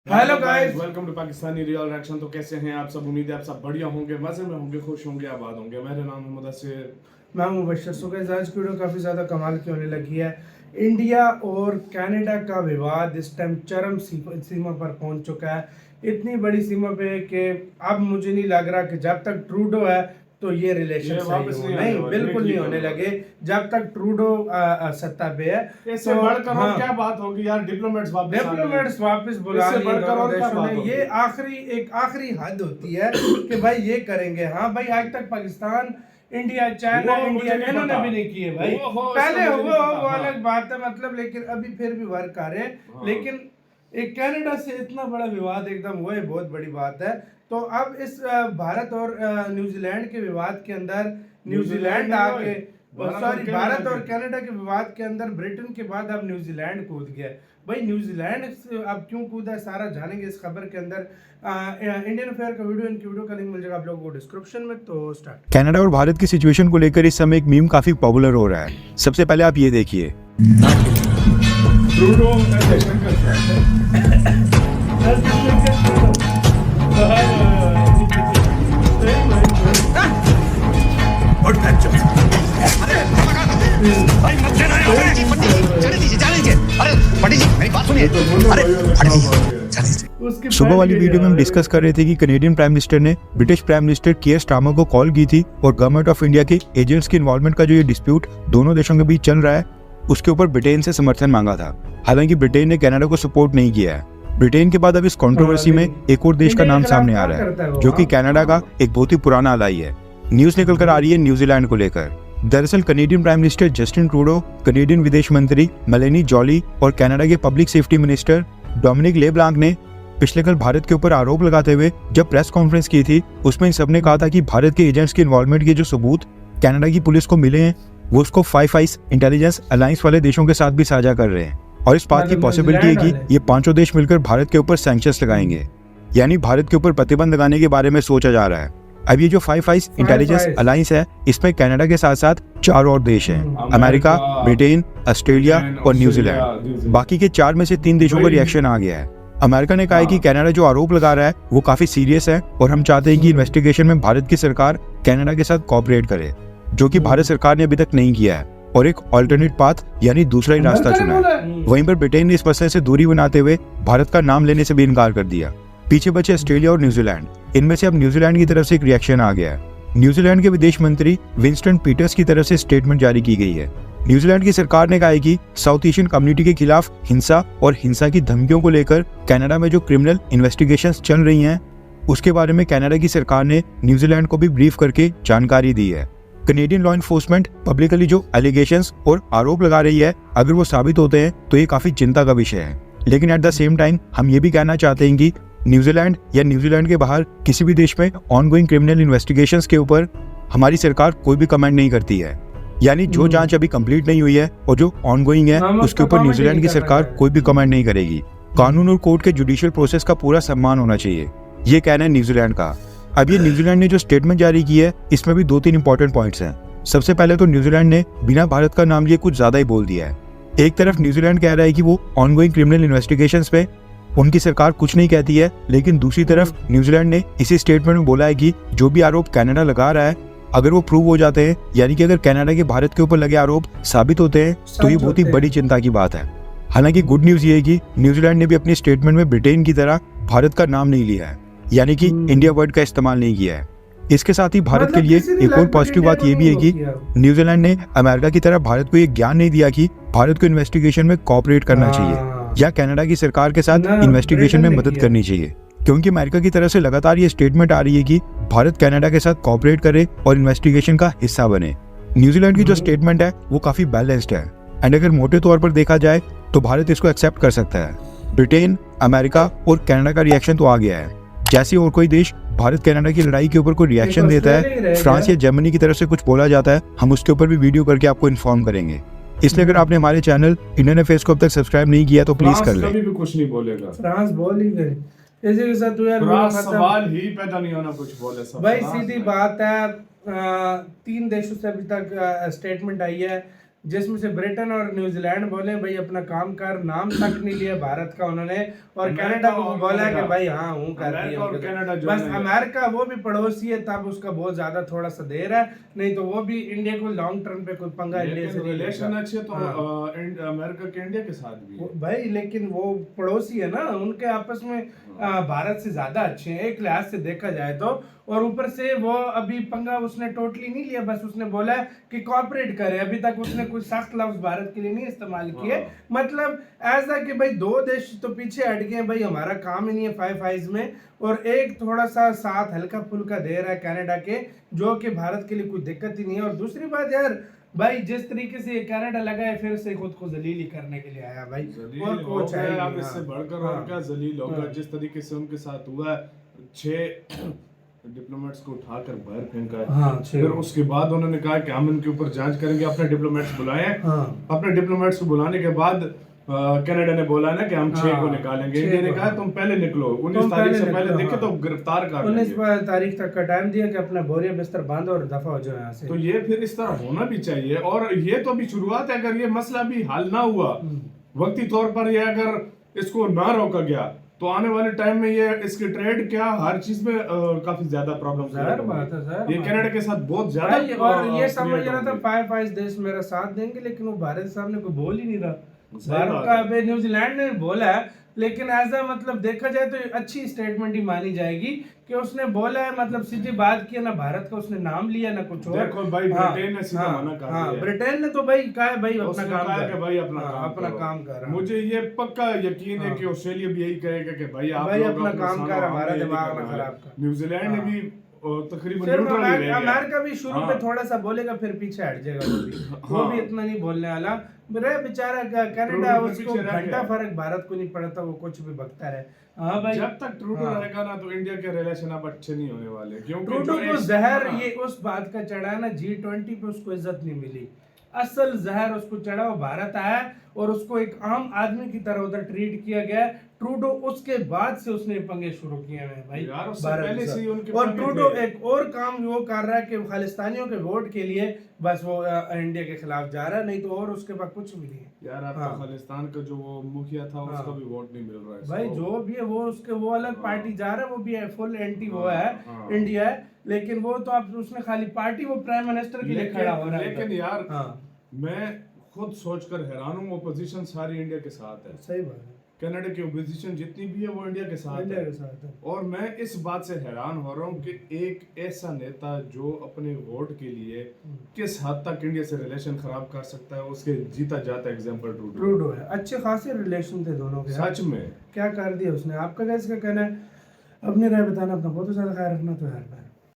Hello guys, welcome to Pakistani real reaction. तो कैसे हैं आप सब? उम्मीद है आप सब बढ़िया होंगे, मजे में होंगे, खुश होंगे, आबाद होंगे। मेरा नाम है मुदस्सिर, मैं मुबशर। सो गाइस, आज की वीडियो काफ़ी ज़्यादा कमाल की होने लगी है। इंडिया और कनाडा का विवाद इस टाइम चरम सीमा पर पहुंच चुका है। इतनी बड़ी सीमा पे कि अब मुझे नहीं लग रहा कि जब तक ट्रूडो है तो ये रिलेशन वापस सही हो। नहीं बिल्कुल नहीं होने लगे जब तक ट्रूडो सत्ता पे है। इससे बढ़कर और क्या बात होगी यार? डिप्लोमेट्स वापस बुला लिए दोनों देशों ने। ये एक आखिरी हद होती है कि भाई ये करेंगे। हाँ भाई, आज तक पाकिस्तान, इंडिया, चाइना, इंडिया इन्होंने भी नहीं किए भाई। पहले हुआ वो अलग बात है, मतलब, लेकिन अभी फिर भी वर्क कर रहे हैं। लेकिन एक कनाडा से इतना बड़ा विवाद एकदम हुआ है, बहुत बड़ी बात है। तो अब इस भारत और न्यूजीलैंड के विवाद के अंदर न्यूजीलैंड आके, सॉरी, भारत और कनाडा के विवाद के अंदर ब्रिटेन के बाद अब न्यूजीलैंड कूद गया। भाई न्यूजीलैंड अब क्यों कूदा है सारा जानेंगे इस खबर के अंदर। इंडियन अफेयर का वीडियो, इनकी वीडियो का लिंक मिल जाएगा आप लोगों को डिस्क्रिप्शन में। तो स्टार्ट। कनाडा और भारत की सिचुएशन को लेकर इस समय एक मीम काफी पॉपुलर हो रहा है। सबसे पहले आप ये देखिए। सुबह वाली वीडियो में हम डिस्कस कर रहे थे कि कनेडियन प्राइम मिनिस्टर ने ब्रिटिश प्राइम मिनिस्टर कियर स्टारमर को कॉल की थी और गवर्नमेंट ऑफ इंडिया के एजेंट्स की इन्वॉल्वमेंट का जो ये डिस्प्यूट दोनों देशों के बीच चल रहा है उसके ऊपर ब्रिटेन से समर्थन मांगा था। हालांकि ब्रिटेन ने कनाडा को सपोर्ट नहीं किया है। ब्रिटेन के बाद अब इस कंट्रोवर्सी में एक और देश का नाम सामने आ रहा है जो कि कनाडा का एक बहुत ही पुराना अलाई है। न्यूज निकल कर आ रही है न्यूजीलैंड को लेकर। दरअसल Canadian prime minister Justin Trudeau, Canadian विदेश मंत्री मेलेनी जॉली और कनाडा के public safety minister Dominic LeBlanc ने पिछले कल भारत के ऊपर आरोप लगाते हुए जब प्रेस कॉन्फ्रेंस की थी उसमें इन सबने कहा था कि भारत के एजेंट्स की इन्वॉल्वमेंट के जो सबूत कनाडा की पुलिस को मिले हैं वो उसको फाइव आइज इंटेलिजेंस अलायंस वाले देशों के साथ भी साझा कर रहे हैं और इस बात की पॉसिबिलिटी है कि ये पांचों देश मिलकर भारत के ऊपर सैंक्शंस लगाएंगे, यानी भारत के ऊपर प्रतिबंध लगाने के बारे में सोचा जा रहा है। अब ये जो फाइव आइज इंटेलिजेंस अलायंस है इसमें कनाडा के साथ साथ 4 और देश हैं, अमेरिका, ब्रिटेन, ऑस्ट्रेलिया और न्यूजीलैंड। बाकी के 4 में से 3 देशों का रिएक्शन आ गया है। अमेरिका ने कहा है कि कनाडा जो आरोप लगा रहा है वो काफी सीरियस है और हम चाहते हैं कि इन्वेस्टिगेशन में भारत की सरकार कनाडा के साथ कोऑपरेट करे, जो कि भारत सरकार ने अभी तक नहीं किया है और एक ऑल्टरनेट पाथ यानी दूसरा ही रास्ता चुना है। वहीं पर ब्रिटेन ने इस मसले से दूरी बनाते हुए भारत का नाम लेने से भी इनकार कर दिया। पीछे बचे ऑस्ट्रेलिया और न्यूजीलैंड। इनमें से अब न्यूजीलैंड की तरफ से एक रिएक्शन आ गया है। न्यूजीलैंड के विदेश मंत्री विंस्टन पीटर्स की तरफ से स्टेटमेंट जारी की गई है। न्यूजीलैंड की सरकार ने कहा है कि साउथ एशियन कम्युनिटी के खिलाफ हिंसा और हिंसा की धमकियों को लेकर कनाडा में जो क्रिमिनल इन्वेस्टिगेशंस चल रही हैं उसके बारे में कनाडा की सरकार ने न्यूजीलैंड को भी ब्रीफ करके जानकारी दी है। कनेडियन लॉ इन्फोर्समेंट पब्लिकली जो एलिगेशंस और आरोप लगा रही है अगर वो साबित होते हैं तो ये काफी चिंता का विषय है। लेकिन एट द सेम टाइम हम ये भी कहना चाहते हैं कि न्यूजीलैंड या न्यूजीलैंड के बाहर किसी भी देश में ऑनगोइंग क्रिमिनल इन्वेस्टिगेशंस के ऊपर हमारी सरकार कोई भी कमेंट नहीं करती है। यानी जो जांच अभी कंप्लीट नहीं हुई है और जो ऑनगोइंग है उसके ऊपर न्यूजीलैंड की सरकार कोई भी कमेंट नहीं करेगी। कानून और कोर्ट के जुडिशियल प्रोसेस का पूरा सम्मान होना चाहिए, ये कहना है न्यूजीलैंड का। अब ये न्यूजीलैंड ने जो स्टेटमेंट जारी की है इसमें भी 2-3 इंपॉर्टेंट पॉइंट्स हैं। सबसे पहले तो न्यूजीलैंड ने बिना भारत का नाम लिए कुछ ज्यादा ही बोल दिया है। एक तरफ न्यूजीलैंड कह रहा है कि वो ऑनगोइंग क्रिमिनल इन्वेस्टिगेशंस पे उनकी सरकार कुछ नहीं कहती है, लेकिन दूसरी तरफ न्यूजीलैंड ने इसी स्टेटमेंट में बोला है कि जो भी आरोप कनाडा लगा रहा है अगर वो प्रूव हो जाते हैं, यानी कि अगर कनाडा के भारत के ऊपर लगे आरोप साबित होते हैं तो ये बहुत ही बड़ी चिंता की बात है। हालांकि गुड न्यूज ये है कि न्यूजीलैंड ने भी अपनी स्टेटमेंट में ब्रिटेन की तरह भारत का नाम नहीं लिया है, यानी कि इंडिया वर्ड का इस्तेमाल नहीं किया है। इसके साथ ही भारत के लिए एक और पॉजिटिव बात ये भी है कि न्यूजीलैंड ने अमेरिका की तरह भारत को ये ज्ञान नहीं दिया कि भारत को इन्वेस्टिगेशन में कोऑपरेट करना चाहिए या कनाडा की सरकार के साथ इन्वेस्टिगेशन में मदद करनी चाहिए, क्योंकि अमेरिका की तरफ से लगातार ये स्टेटमेंट आ रही है कि भारत कनाडा के साथ कोऑपरेट करे और इन्वेस्टिगेशन का हिस्सा बने। न्यूजीलैंड की जो स्टेटमेंट है वो काफी बैलेंस्ड है एंड अगर मोटे तौर पर देखा जाए तो भारत इसको एक्सेप्ट कर सकता है। ब्रिटेन, अमेरिका और कनाडा का रिएक्शन तो आ गया है। जैसे और कोई देश भारत कनाडा की लड़ाई के ऊपर कोई रिएक्शन देता है, फ्रांस या जर्मनी की तरफ से कुछ बोला जाता है, हम उसके ऊपर भी वीडियो करके आपको इन्फॉर्म करेंगे। इसलिए अगर आपने हमारे चैनल इंडियन अफेयर्स को अब तक सब्सक्राइब नहीं किया तो प्लीज कर लें। कभी भी कुछ नहीं बोलेगा, फ्रांस बोल ही गए इसी के साथ। सवाल ही पैदा नहीं होना कुछ बोले भाई, सीधी बात है। 3 देशों से अभी तक स्टेटमेंट आई है। जिसमें से ब्रिटेन और न्यूजीलैंड बोले भाई अपना काम कर, नाम तक नहीं लिया भारत का उन्होंने, और कनाडा को बोला कि भाई हाँ हूँ कर दिया। बस अमेरिका वो भी पड़ोसी है, तब उसका बहुत ज्यादा थोड़ा सा देर है, नहीं तो वो भी इंडिया को लॉन्ग टर्म पे कोई पंगा इंडिया से रिलेशन अच्छे तो अमेरिका के इंडिया के साथ भी भाई, लेकिन वो पड़ोसी है ना, उनके आपस में भारत से ज्यादा अच्छे हैं एक लिहाज से देखा जाए तो। और ऊपर से वो अभी पंगा उसने टोटली नहीं लिया, बस उसने बोला कि कोऑपरेट करे, अभी तक उसने कोई सख्त लफ्ज भारत के लिए नहीं इस्तेमाल किए। मतलब ऐसा कि भाई दो देश तो पीछे हट गए, भाई हमारा काम ही नहीं है फाइव आइज में, और एक थोड़ा सा साथ हल्का फुल्का दे रहा है कनाडा के, जो कि भारत के लिए कोई दिक्कत ही नहीं है। और दूसरी बात यार भाई, जिस तरीके से कनाडा लगा है फिर से खुद को जलील करने के लिए आया भाई, और कुछ है अब इससे बढ़कर और क्या जलील होगा। जिस तरीके से उनके साथ हुआ, 6 डिप्लोमेट्स को उठाकर बाहर फेंका है। फिर उसके बाद उन्होंने कहा कि हम इनके ऊपर जांच करेंगे, अपने डिप्लोमेट्स बुलाए। अपने डिप्लोमेट्स को बुलाने के बाद कनाडा ने बोला ना कि हम 6 को निकालेंगे। इंडिया ने कहा तुम पहले निकलो, 19 तारीख से पहले देखे तो गिरफ्तार कर लेंगे। 19 तारीख तक का टाइम दिया कि अपना बोरिया बिस्तर बांधो और दफा हो जाओ यहाँ से। तो ये फिर इस तरह होना भी चाहिए। और ये तो अभी शुरुआत है, अगर ये मसला भी हल ना हुआ वक्ती तौर पर, ये अगर इसको ना रोका गया तो आने वाले टाइम में ये इसके ट्रेड क्या हर चीज में काफी ज्यादा प्रॉब्लम है। ये कनाडा के साथ बहुत ज्यादा, और ये समझ रहा था 5 देश मेरा साथ देंगे, लेकिन वो भारत के सामने कोई बोल ही नहीं रहा। भारत का अभी न्यूजीलैंड ने बोला है, लेकिन ऐसा मतलब देखा जाए तो अच्छी स्टेटमेंट ही मानी जाएगी कि उसने बोला है, मतलब सीधी बात किया ना, भारत का उसने नाम लिया ना कुछ और। देखो भाई, ब्रिटेन ने सीधा मना कर दिया। ब्रिटेन ने तो भाई कहा है भाई अपना काम कर, भाई अपना काम कर। मुझे ये पक्का यकीन है कि ऑस्ट्रेलिया भी यही कहेगा कि भाई आप अपना काम कर, हमारा दिमाग ना खराब कर। न्यूजीलैंड ने भी तकरीबन अमेरिका भी शुरू में थोड़ा सा बोलेगा, फिर पीछे हट जाएगा। वो भी इतना नहीं बोलने वाला। बेचारा कनाडा, उसको घंटा फर्क भारत को नहीं पड़ता, वो कुछ भी बकता रहे। हाँ भाई, जब तक ट्रूडो रहेगा ना तो इंडिया के रिलेशन अब अच्छे नहीं होने वाले, क्योंकि ट्रूडो को जहर ये उस बात का चढ़ा ना, G20 पे उसको इज्जत नहीं मिली। असल जहर उसको चढ़ा, वो भारत आया और उसको एक आम आदमी की तरह उधर ट्रीट किया गया। ट्रूडो उसके बाद से उसने पंगे शुरू किए हैं भाई पहले से ही उनके। और ट्रूडो एक और काम वो कर रहा है कि खालिस्तानियों के वोट के लिए बस वो इंडिया के खिलाफ जा रहा है, नहीं तो और उसके पास कुछ भी नहीं है यार। आपका खालिस्तान का जो वो मुखिया था उसका भी वोट नहीं मिल रहा है भाई, जो भी है वो उसके वो अलग पार्टी जा रहा है, वो भी है फुल एंटी वो है इंडिया है, लेकिन वो तो आप उसने खाली पार्टी वो प्राइम मिनिस्टर के लिए खड़ा हो रहा है। लेकिन यार मैं खुद सोचकर हैरान हूँ, ओपोजिशन सारी इंडिया के साथ है। सही बात है, कनाडा की ओपोजिशन जितनी भी है वो इंडिया के साथ है। और मैं इस बात से हैरान हो रहा हूँ कि एक ऐसा नेता जो अपने वोट के लिए किस हद तक इंडिया से रिलेशन खराब कर सकता है, उसके जीता जाता एग्जांपल ट्रूडो है। अच्छे खासे रिलेशन थे दोनों के, सच में। क्या कर दिया उसने। आपका कैसे कहना है, अपने राय बताना, अपना बहुत ज्यादा ख्याल रखना। तो यार